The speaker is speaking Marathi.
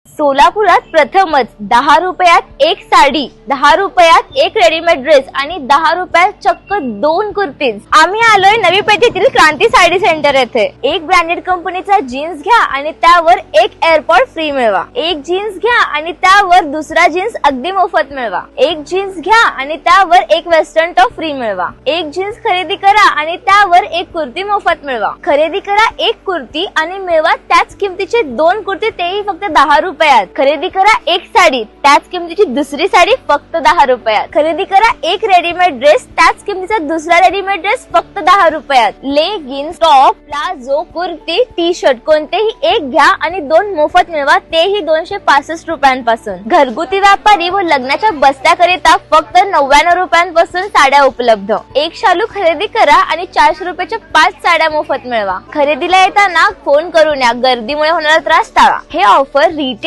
सोलापुरात प्रथमच 10 रुपयात एक साडी, 10 रुपयात एक रेडीमेड ड्रेस आणि 10 रुपयात चक्क 2 कुर्तीज। आम्ही आलोय नवी पेठेतील क्रांती साडी सेंटर येथे। एक ब्रँडेड कंपनीचा जीन्स घ्या आणि त्यावर एक एअरपॉड फ्री मिळवा। एक जीन्स घ्या आणि त्यावर दुसरा जीन्स अगदी मोफत मिळवा। एक जीन्स घ्या आणि त्यावर एक वेस्टर्न टॉप फ्री मिळवा। एक जीन्स खरेदी करा आणि त्यावर एक कुर्ती मोफत मिळवा। खरेदी करा एक कुर्ती आणि मिळवा त्याच किमतीचे 2 कुर्ती, तेही फक्त 10 रुपयात। खरेदी करा एक साडी, त्याच किमतीची दुसरी साडी फक्त 10 रुपयात। खरेदी करा एक रेडीमेड ड्रेस, त्याच किमतीचा दुसरा रेडीमेड ड्रेस फक्त 10 रुपयात। Leggings, top, palazzo, kurti, T shirt कोणतेही एक घ्या आणि 2 मोफत मिळवा, तेही 265 रुपयांपासून। घरगुती व्यापारी व लग्नाच्या बस्त्याकरिता फक्त 99 रुपयांपासून साड्या उपलब्ध। एक शालू खरेदी करा आणि 400 रुपयाच्या 5 साड्या मोफत मिळवा। खरेदीला येताना फोन करून या, गर्दीमुळे होणारा त्रास टाळा। हे ऑफर रिटेल